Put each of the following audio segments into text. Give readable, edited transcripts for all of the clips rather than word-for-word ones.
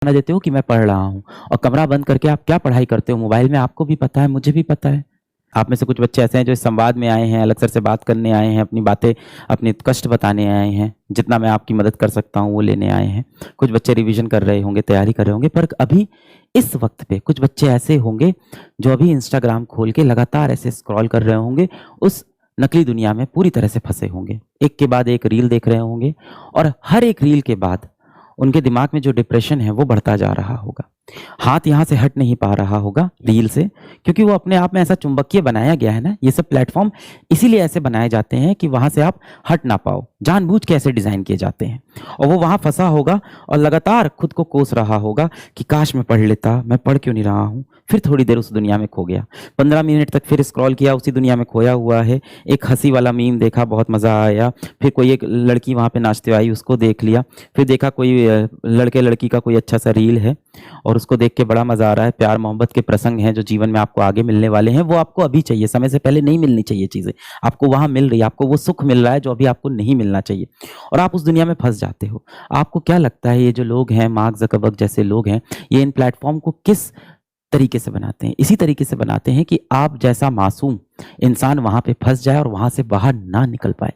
बहाना देते हो कि मैं पढ़ रहा हूँ, और कमरा बंद करके आप क्या पढ़ाई करते हो मोबाइल में, आपको भी पता है, मुझे भी पता है। आप में से कुछ बच्चे ऐसे हैं जो इस संवाद में आए हैं, अलग सर से बात करने आए हैं, अपनी बातें, अपने कष्ट बताने आए हैं, जितना मैं आपकी मदद कर सकता हूँ वो लेने आए हैं। कुछ बच्चे रिवीजन कर रहे होंगे, तैयारी कर रहे होंगे, पर अभी इस वक्त पे कुछ बच्चे ऐसे होंगे जो अभी इंस्टाग्राम खोल के लगातार ऐसे स्क्रॉल कर रहे होंगे, उस नकली दुनिया में पूरी तरह से फंसे होंगे, एक के बाद एक रील देख रहे होंगे, और हर एक रील के बाद उनके दिमाग में जो डिप्रेशन है वो बढ़ता जा रहा होगा। हाथ यहाँ से हट नहीं पा रहा होगा रील से, क्योंकि वो अपने आप में ऐसा चुंबकीय बनाया गया है ना, ये सब प्लेटफॉर्म इसीलिए ऐसे बनाए जाते हैं कि वहां से आप हट ना पाओ, जानबूझ के ऐसे डिजाइन किए जाते हैं। और वो वहां फंसा होगा और लगातार खुद को कोस रहा होगा कि काश मैं पढ़ लेता, मैं पढ़ क्यों नहीं रहा हूँ। फिर थोड़ी देर उस दुनिया में खो गया, 15 मिनट तक फिर स्क्रॉल किया, उसी दुनिया में खोया हुआ है। एक हंसी वाला मीम देखा, बहुत मजा आया, फिर कोई एक लड़की वहां पे नाचते आई, उसको देख लिया, फिर देखा कोई लड़के लड़की का कोई अच्छा सा रील है और उसको देख के बड़ा मजा आ रहा है। प्यार मोहब्बत के प्रसंग हैं जो जीवन में आपको आगे मिलने वाले हैं, वो आपको अभी चाहिए, समय से पहले नहीं मिलनी चाहिए चीजें, आपको वहां मिल रही है, आपको वो सुख मिल रहा है जो अभी आपको नहीं मिलना चाहिए, और आप उस दुनिया में फंस जाते हो। आपको क्या लगता है ये जो लोग हैं, मार्क जकरबर्ग जैसे लोग हैं, ये इन प्लेटफॉर्म को किस तरीके से बनाते हैं? इसी तरीके से बनाते हैं कि आप जैसा मासूम इंसान वहां पे फंस जाए और वहां से बाहर ना निकल पाए।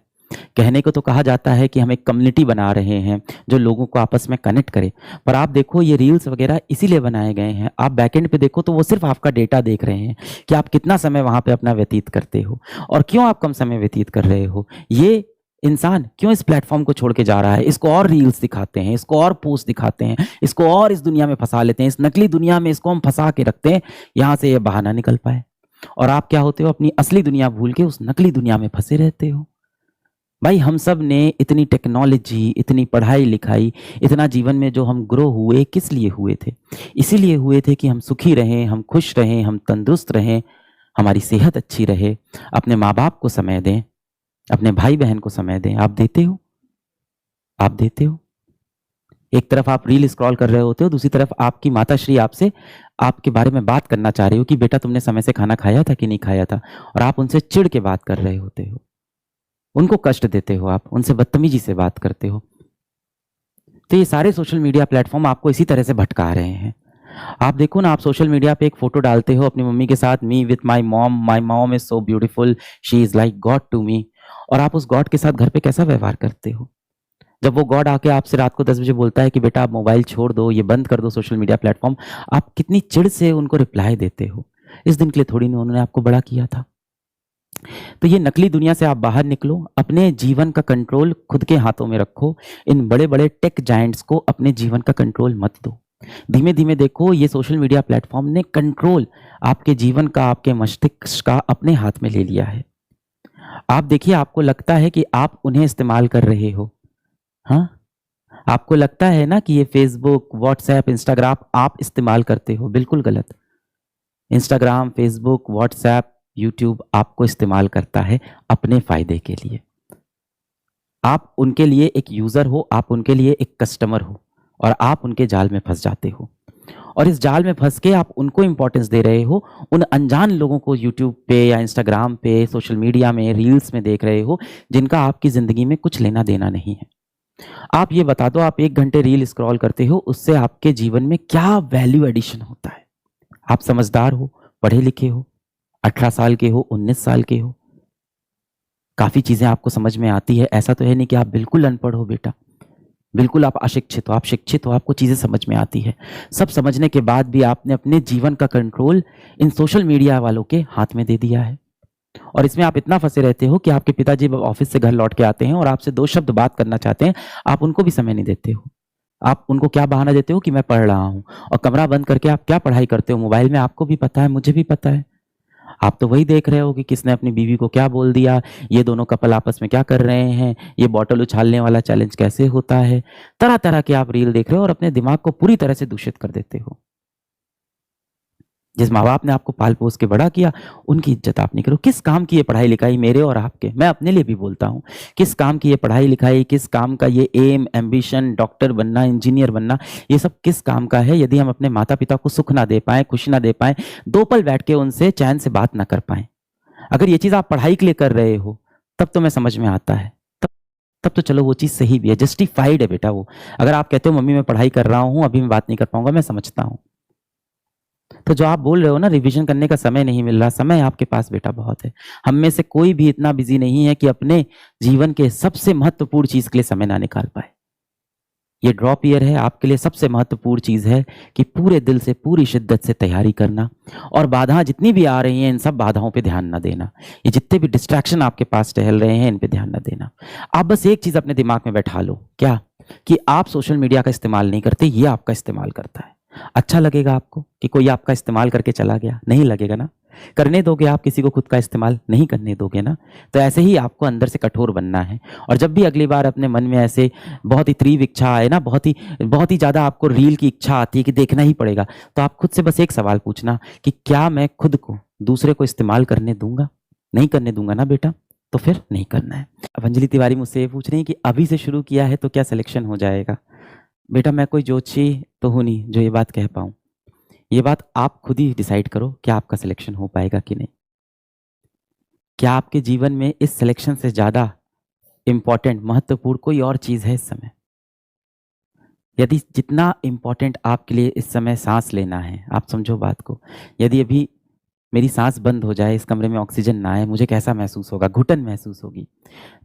कहने को तो कहा जाता है कि हम एक कम्युनिटी बना रहे हैं जो लोगों को आपस में कनेक्ट करे, पर आप देखो ये रील्स वगैरह इसीलिए बनाए गए हैं। आप बैकएंड पे देखो तो वो सिर्फ आपका डेटा देख रहे हैं कि आप कितना समय वहां पे अपना व्यतीत करते हो और क्यों आप कम समय व्यतीत कर रहे हो। ये इंसान क्यों इस प्लेटफॉर्म को छोड़ के जा रहा है, इसको और रील्स दिखाते हैं, इसको और पोस्ट दिखाते हैं, इसको और इस दुनिया में फंसा लेते हैं, इस नकली दुनिया में इसको हम फंसा के रखते हैं यहां से ये बाहर ना निकल पाए। और आप क्या होते हो, अपनी असली दुनिया भूल के उस नकली दुनिया में फंसे रहते हो। भाई हम सब ने इतनी टेक्नोलॉजी, इतनी पढ़ाई लिखाई, इतना जीवन में जो हम ग्रो हुए, किस लिए हुए थे? इसीलिए हुए थे कि हम सुखी रहें, हम खुश रहें, हम तंदुरुस्त रहें, हमारी सेहत अच्छी रहे, अपने माँ बाप को समय दें, अपने भाई बहन को समय दें। आप देते हो? आप देते हो? एक तरफ आप रील स्क्रॉल कर रहे होते हो, दूसरी तरफ आपकी माताश्री आपसे आपके बारे में बात करना चाह रही हो कि बेटा तुमने समय से खाना खाया था कि नहीं खाया था, और आप उनसे चिढ़ के बात कर रहे होते हो, उनको कष्ट देते हो, आप उनसे बदतमीजी से बात करते हो। तो ये सारे सोशल मीडिया प्लेटफॉर्म आपको इसी तरह से भटका रहे हैं। आप देखो ना, आप सोशल मीडिया पे एक फोटो डालते हो अपनी मम्मी के साथ, me with my mom is so beautiful, she is like God to me, और आप उस गॉड के साथ घर पे कैसा व्यवहार करते हो? जब वो गॉड आके आपसे रात को 10 बजे बोलता है कि बेटा आप मोबाइल छोड़ दो, ये बंद कर दो सोशल मीडिया प्लेटफॉर्म, आप कितनी चिढ़ से उनको रिप्लाई देते हो। इस दिन के लिए थोड़ी ना उन्होंने आपको बड़ा किया था। तो ये नकली दुनिया से आप बाहर निकलो, अपने जीवन का कंट्रोल खुद के हाथों में रखो। इन बड़े बड़े टेक जायंट्स को अपने जीवन का कंट्रोल मत दो। धीमे धीमे देखो, ये सोशल मीडिया प्लेटफॉर्म ने कंट्रोल आपके जीवन का, आपके मस्तिष्क का अपने हाथ में ले लिया है। आप देखिए, आपको लगता है कि आप उन्हें इस्तेमाल कर रहे हो, हाँ, आपको लगता है ना कि ये फेसबुक, व्हाट्सएप, इंस्टाग्राम आप इस्तेमाल करते हो, बिल्कुल गलत। इंस्टाग्राम, फेसबुक, व्हाट्सएप, यूट्यूब आपको इस्तेमाल करता है अपने फायदे के लिए। आप उनके लिए एक यूजर हो, आप उनके लिए एक कस्टमर हो, और आप उनके जाल में फंस जाते हो। और इस जाल में फंस के आप उनको इंपॉर्टेंस दे रहे हो, उन अनजान लोगों को यूट्यूब पे या इंस्टाग्राम पे, सोशल मीडिया में, रील्स में देख रहे हो, जिनका आपकी जिंदगी में कुछ लेना देना नहीं है। आप ये बता दो, आप 1 घंटे रील स्क्रॉल करते हो, उससे आपके जीवन में क्या वैल्यू एडिशन होता है? आप समझदार हो, पढ़े लिखे हो, 18 साल के हो, 19 साल के हो, काफी चीजें आपको समझ में आती है। ऐसा तो है नहीं कि आप बिल्कुल अनपढ़ हो बेटा, बिल्कुल आप अशिक्षित हो, आप शिक्षित हो, आपको चीजें समझ में आती है। सब समझने के बाद भी आपने अपने जीवन का कंट्रोल इन सोशल मीडिया वालों के हाथ में दे दिया है, और इसमें आप इतना फंसे रहते हो कि आपके पिताजी ऑफिस से घर लौट के आते हैं और आपसे 2 शब्द बात करना चाहते हैं, आप उनको भी समय नहीं देते हो। आप उनको क्या बहाना देते हो कि मैं पढ़ रहा हूं, और कमरा बंद करके आप क्या पढ़ाई करते हो मोबाइल में, आपको भी पता है, मुझे भी पता है। आप तो वही देख रहे हो कि किसने अपनी बीवी को क्या बोल दिया, ये दोनों कपल आपस में क्या कर रहे हैं, ये बॉटल उछालने वाला चैलेंज कैसे होता है। तरह तरह के आप रील देख रहे हो और अपने दिमाग को पूरी तरह से दूषित कर देते हो। जिस माँ बाप ने आपको पाल पोस के बड़ा किया, उनकी इज्जत आप नहीं करो। किस काम की ये पढ़ाई लिखाई मेरे और आपके? मैं अपने लिए भी बोलता हूँ, किस काम की ये पढ़ाई लिखाई, किस काम का ये एम, एम्बिशन, डॉक्टर बनना, इंजीनियर बनना, ये सब किस काम का है यदि हम अपने माता पिता को सुख ना दे पाए, खुशी ना दे पाए, 2 पल बैठ के उनसे चैन से बात ना कर पाए। अगर ये चीज आप पढ़ाई के लिए कर रहे हो, तब तो मैं समझ में आता है। तब तो चलो वो चीज़ सही भी है, जस्टिफाइड है बेटा वो। अगर आप कहते हो मम्मी मैं पढ़ाई कर रहा हूँ, अभी मैं बात नहीं कर पाऊँगा, मैं समझता हूँ। तो जो आप बोल रहे हो ना रिवीजन करने का समय नहीं मिल रहा, समय आपके पास बेटा बहुत है। हम में से कोई भी इतना बिज़ी नहीं है कि अपने जीवन के सबसे महत्वपूर्ण चीज़ के लिए समय ना निकाल पाए। ये ड्रॉप ईयर है, आपके लिए सबसे महत्वपूर्ण चीज़ है कि पूरे दिल से, पूरी शिद्दत से तैयारी करना और बाधाएँ जितनी भी आ रही हैं, इन सब बाधाओं पे ध्यान ना देना। ये जितने भी डिस्ट्रैक्शन आपके पास टहल रहे हैं, इन पे ध्यान ना देना। आप बस एक चीज़ अपने दिमाग में बैठा लो, क्या? कि आप सोशल मीडिया का इस्तेमाल नहीं करते, ये आपका इस्तेमाल करता है। अच्छा लगेगा आपको कि कोई आपका इस्तेमाल करके चला गया? नहीं लगेगा ना? करने दोगे आप किसी को खुद का इस्तेमाल? नहीं करने दोगे ना? तो ऐसे ही आपको अंदर से कठोर बनना है और जब भी अगली बार अपने मन में ऐसे बहुत ही तीव्र इच्छा आए ना, बहुत ही ज़्यादा आपको रील की इच्छा आती है कि देखना ही पड़ेगा, तो आप खुद से बस एक सवाल पूछना कि क्या मैं खुद को दूसरे को इस्तेमाल करने दूँगा? नहीं करने दूँगा ना बेटा? तो फिर नहीं करना है। अब अंजलि तिवारी मुझसे ये पूछ रही हैं कि अभी से शुरू किया है तो क्या सिलेक्शन हो जाएगा? बेटा मैं कोई ज्योतिषी तो हूँ नहीं जो ये बात कह पाऊँ। ये बात आप खुद ही डिसाइड करो क्या आपका सिलेक्शन हो पाएगा कि नहीं। क्या आपके जीवन में इस सिलेक्शन से ज़्यादा इम्पोर्टेंट, महत्वपूर्ण कोई और चीज़ है इस समय? यदि जितना इम्पोर्टेंट आपके लिए इस समय साँस लेना है, आप समझो बात को। यदि अभी मेरी साँस बंद हो जाए, इस कमरे में ऑक्सीजन ना आए, मुझे कैसा महसूस होगा? घुटन महसूस होगी।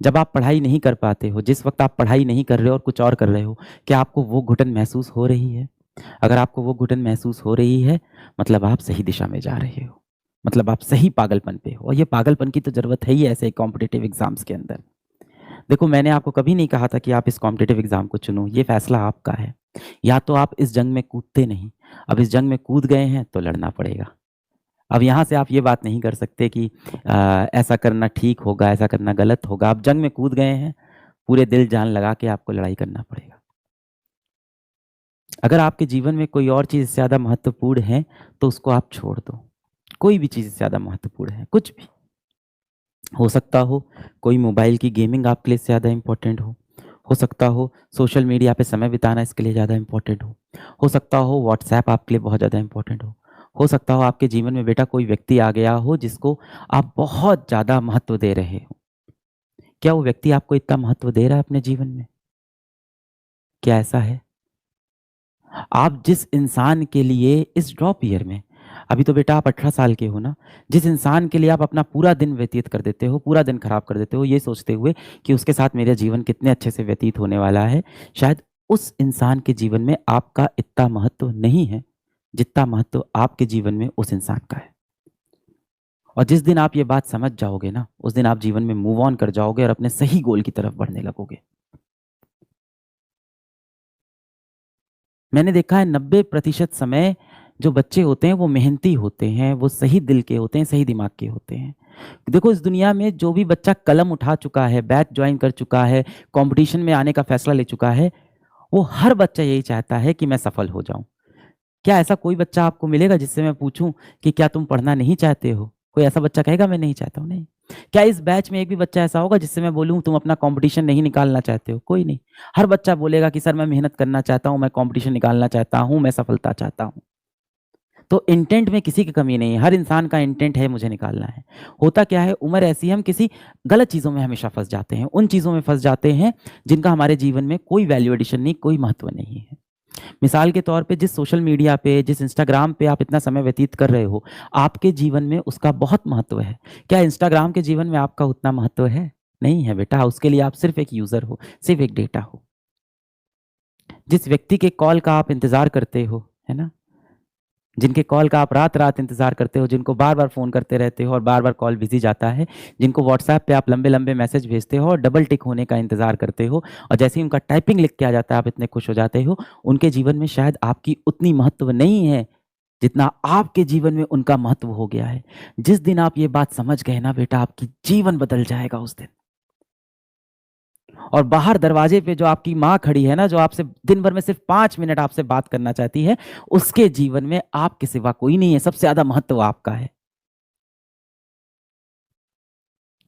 जब आप पढ़ाई नहीं कर पाते हो, जिस वक़्त आप पढ़ाई नहीं कर रहे हो और कुछ और कर रहे हो, क्या आपको वो घुटन महसूस हो रही है? अगर आपको वो घुटन महसूस हो रही है, मतलब आप सही दिशा में जा रहे हो। मतलब आप सही पागलपन पे हो और ये पागलपन की तो ज़रूरत है ही ऐसे कॉम्पिटिटिव एग्ज़ाम्स के अंदर। देखो मैंने आपको कभी नहीं कहा था कि आप इस कॉम्पिटिटिव एग्ज़ाम को चुनो, ये फ़ैसला आपका है। या तो आप इस जंग में कूदते नहीं, अब इस जंग में कूद गए हैं तो लड़ना पड़ेगा। अब यहाँ से आप ये बात नहीं कर सकते कि ऐसा करना ठीक होगा, ऐसा करना गलत होगा। आप जंग में कूद गए हैं, पूरे दिल जान लगा के आपको लड़ाई करना पड़ेगा। अगर आपके जीवन में कोई और चीज़ ज़्यादा महत्वपूर्ण है, तो उसको आप छोड़ दो। कोई भी चीज़ ज़्यादा महत्वपूर्ण है, कुछ भी। हो सकता हो कोई मोबाइल की गेमिंग आपके लिए ज़्यादा इम्पोर्टेंट हो सकता हो सोशल मीडिया पे समय बिताना इसके लिए ज़्यादा इम्पोर्टेंट हो सकता हो व्हाट्सएप आपके लिए बहुत ज़्यादा इम्पोर्टेंट हो सकता हो आपके जीवन में बेटा कोई व्यक्ति आ गया हो जिसको आप बहुत ज़्यादा महत्व दे रहे हो। क्या वो व्यक्ति आपको इतना महत्व दे रहा है अपने जीवन में? क्या ऐसा है? आप जिस इंसान के लिए इस ड्रॉप ईयर में, अभी तो बेटा आप 18 साल के हो ना, जिस इंसान के लिए आप अपना पूरा दिन व्यतीत कर देते हो, पूरा दिन खराब कर देते हो, ये सोचते हुए कि उसके साथ मेरा जीवन कितने अच्छे से व्यतीत होने वाला है, शायद उस इंसान के जीवन में आपका इतना महत्व नहीं है, जितना महत्व आपके जीवन में उस इंसान का है। और जिस दिन आप ये बात समझ जाओगे ना, उस दिन आप जीवन में मूव ऑन कर जाओगे और अपने सही गोल की तरफ बढ़ने लगोगे। मैंने देखा है 90% समय जो बच्चे होते हैं वो मेहनती होते हैं, वो सही दिल के होते हैं, सही दिमाग के होते हैं। देखो इस दुनिया में जो भी बच्चा कलम उठा चुका है, बैच जॉइन कर चुका है, कॉम्पिटिशन में आने का फैसला ले चुका है, वो हर बच्चा यही चाहता है कि मैं सफल हो जाऊँ। क्या ऐसा कोई बच्चा आपको मिलेगा जिससे मैं पूछूँ कि क्या तुम पढ़ना नहीं चाहते हो? कोई ऐसा बच्चा कहेगा मैं नहीं चाहता हूँ? नहीं। क्या इस बैच में एक भी बच्चा ऐसा होगा जिससे मैं बोलूँ तुम अपना कॉम्पिटिशन नहीं निकालना चाहते हो? कोई नहीं। हर बच्चा बोलेगा कि सर मैं मेहनत करना चाहता हूँ, मैं कॉम्पिटिशन निकालना चाहता हूँ, मैं सफलता चाहता हूँ। तो इंटेंट में किसी की कमी नहीं है, हर इंसान का इंटेंट है मुझे निकालना है। होता क्या है उम्र ऐसी है हम किसी गलत चीज़ों में हमेशा फँस जाते हैं, उन चीज़ों में फँस जाते हैं जिनका हमारे जीवन में कोई वैल्यू एडिशन नहीं, कोई महत्व नहीं है। मिसाल के तौर पे जिस सोशल मीडिया पे, जिस इंस्टाग्राम पे आप इतना समय व्यतीत कर रहे हो, आपके जीवन में उसका बहुत महत्व है। क्या इंस्टाग्राम के जीवन में आपका उतना महत्व है? नहीं है बेटा, उसके लिए आप सिर्फ़ एक यूज़र हो, सिर्फ़ एक डेटा हो। जिस व्यक्ति के कॉल का आप इंतज़ार करते हो, है ना? जिनके कॉल का आप रात-रात इंतज़ार करते हो, जिनको बार-बार फ़ोन करते रहते हो और बार-बार कॉल बिज़ी जाता है, जिनको व्हाट्सऐप पे आप लंबे-लंबे मैसेज भेजते हो और डबल टिक होने का इंतज़ार करते हो और जैसे ही उनका टाइपिंग लिख के आ जाता है, आप इतने खुश हो जाते हो, उनके जीवन में शायद आपकी उतनी महत्व नहीं है, जितना आपके जीवन में उनका महत्व हो गया है। जिस दिन आप ये बात समझ गए ना बेटा, आपकी जीवन बदल जाएगा उस दिन। और बाहर दरवाजे पे जो आपकी माँ खड़ी है ना, जो आपसे दिन भर में सिर्फ़ 5 मिनट आपसे बात करना चाहती है, उसके जीवन में आपके सिवा कोई नहीं है, सबसे ज़्यादा महत्व आपका है।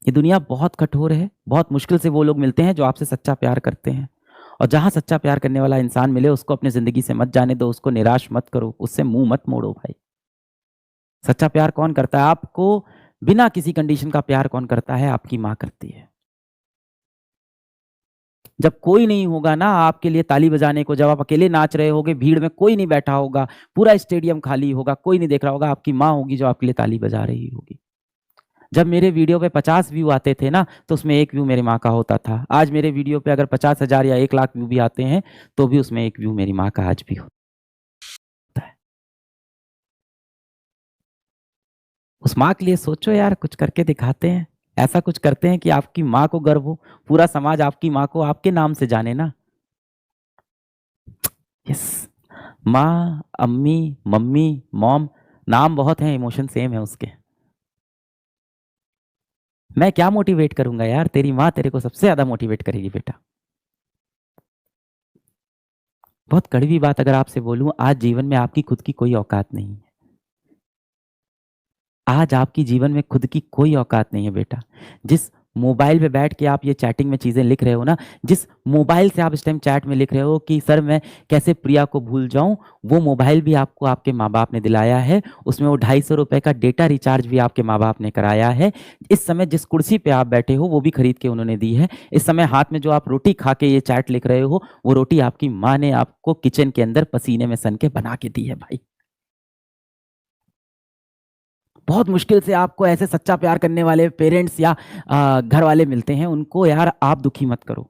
ये दुनिया बहुत कठोर है, बहुत मुश्किल से वो लोग मिलते हैं जो आपसे सच्चा प्यार करते हैं। और जहाँ सच्चा प्यार करने वाला इंसान मिले, उसको अपनी ज़िंदगी से मत जाने दो, उसको निराश मत करो, उससे मुँह मत मोड़ो भाई। सच्चा प्यार कौन करता है? आपको बिना किसी कंडीशन का प्यार कौन करता है? आपकी माँ करती है। जब कोई नहीं होगा ना आपके लिए ताली बजाने को, जब आप अकेले नाच रहे होगे, भीड़ में कोई नहीं बैठा होगा, पूरा स्टेडियम खाली होगा, कोई नहीं देख रहा होगा, आपकी माँ होगी जो आपके लिए ताली बजा रही होगी। जब मेरे वीडियो पे 50 व्यू आते थे ना, तो उसमें 1 व्यू मेरी माँ का होता था। आज मेरे वीडियो पे अगर 50,000 या 1 लाख व्यू भी आते हैं, तो भी उसमें 1 व्यू मेरी माँ का आज भी होता है। उस माँ के लिए सोचो यार, कुछ करके दिखाते हैं। ऐसा कुछ करते हैं कि आपकी माँ को गर्व हो, पूरा समाज आपकी माँ को आपके नाम से जाने ना। यस, माँ, अम्मी, मम्मी, मॉम, नाम बहुत हैं, इमोशन सेम है उसके। मैं क्या मोटिवेट करूंगा यार, तेरी माँ तेरे को सबसे ज्यादा मोटिवेट करेगी बेटा। बहुत कड़वी बात अगर आपसे बोलूं, आज जीवन में आपकी खुद की कोई औकात नहीं है। आज आपकी जीवन में खुद की कोई औकात नहीं है बेटा। जिस मोबाइल पे बैठ के आप ये चैटिंग में चीज़ें लिख रहे हो ना, जिस मोबाइल से आप इस टाइम चैट में लिख रहे हो कि सर मैं कैसे प्रिया को भूल जाऊं, वो मोबाइल भी आपको आपके माँ बाप ने दिलाया है। उसमें वो 250 रुपए का डेटा रिचार्ज भी आपके माँ बाप ने कराया है। इस समय जिस कुर्सी पे आप बैठे हो वो भी खरीद के उन्होंने दी है। इस समय हाथ में जो आप रोटी खा के ये चैट लिख रहे हो, वो रोटी आपकी माँ ने आपको किचन के अंदर पसीने में सन के बना के दी है भाई। बहुत मुश्किल से आपको ऐसे सच्चा प्यार करने वाले पेरेंट्स या घर वाले मिलते हैं, उनको यार आप दुखी मत करो।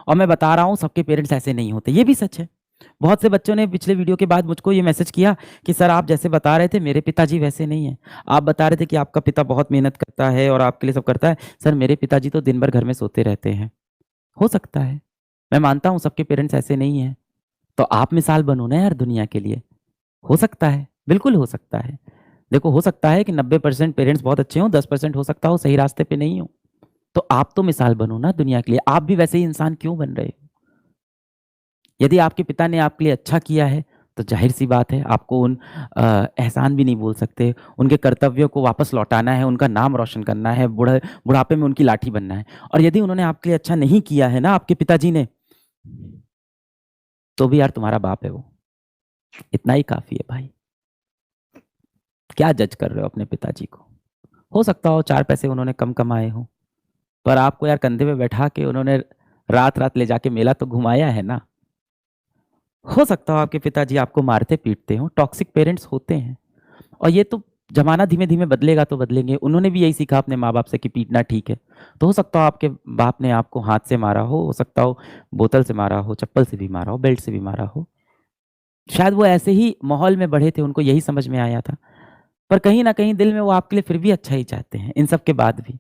और मैं बता रहा हूँ सबके पेरेंट्स ऐसे नहीं होते, ये भी सच है। बहुत से बच्चों ने पिछले वीडियो के बाद मुझको ये मैसेज किया कि सर आप जैसे बता रहे थे मेरे पिताजी वैसे नहीं है। आप बता रहे थे कि आपका पिता बहुत मेहनत करता है और आपके लिए सब करता है, सर मेरे पिताजी तो दिन भर घर में सोते रहते हैं। हो सकता है, मैं मानता हूँ सबके पेरेंट्स ऐसे नहीं है, तो आप मिसाल बनो ना यार दुनिया के लिए। हो सकता है, बिल्कुल हो सकता है। देखो, हो सकता है कि 90% पेरेंट्स बहुत अच्छे हों, 10% हो सकता हो सही रास्ते पे नहीं हो। तो आप तो मिसाल बनो ना दुनिया के लिए। आप भी वैसे ही इंसान क्यों बन रहे हो? यदि आपके पिता ने आपके लिए अच्छा किया है, तो ज़ाहिर-सी बात है आपको एहसान भी नहीं बोल सकते। उनके कर्तव्यों को वापस लौटाना है, उनका नाम रोशन करना है, बुढ़ापे में उनकी लाठी बनना है। और यदि उन्होंने आपके लिए अच्छा नहीं किया है ना आपके पिताजी ने, तो भी यार तुम्हारा बाप है वो। इतना ही काफ़ी है भाई। क्या जज कर रहे हो अपने पिताजी को? हो सकता हो 4 पैसे उन्होंने कम कमाए हों, पर आपको यार कंधे पे बैठा के उन्होंने रात-रात ले जाके मेला तो घुमाया है ना। हो सकता हो आपके पिताजी आपको मारते-पीटते हों, टॉक्सिक पेरेंट्स होते हैं। और ये तो ज़माना धीमे-धीमे बदलेगा तो बदलेंगे। उन्होंने भी यही सीखा अपने माँ-बाप से कि पीटना ठीक है। तो हो सकता हो आपके बाप ने आपको हाथ से मारा हो सकता हो बोतल से मारा हो, चप्पल से भी मारा हो, बेल्ट से भी मारा हो। शायद वो ऐसे ही माहौल में बढ़े थे, उनको यही समझ में आया था। पर कहीं न कहीं दिल में वो आपके लिए फिर भी अच्छा ही चाहते हैं, इन सब के बाद भी।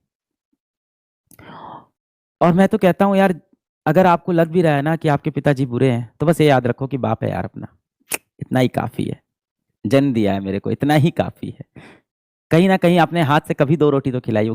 और मैं तो कहता हूँ यार, अगर आपको लग भी रहा है ना कि आपके पिताजी बुरे हैं, तो बस ये याद रखो कि बाप है यार अपना, इतना ही काफ़ी है। जन्म दिया है मेरे को, इतना ही काफ़ी है। कहीं न कहीं आपने हाथ से कभी 2 रोटी तो खिलाई होगी।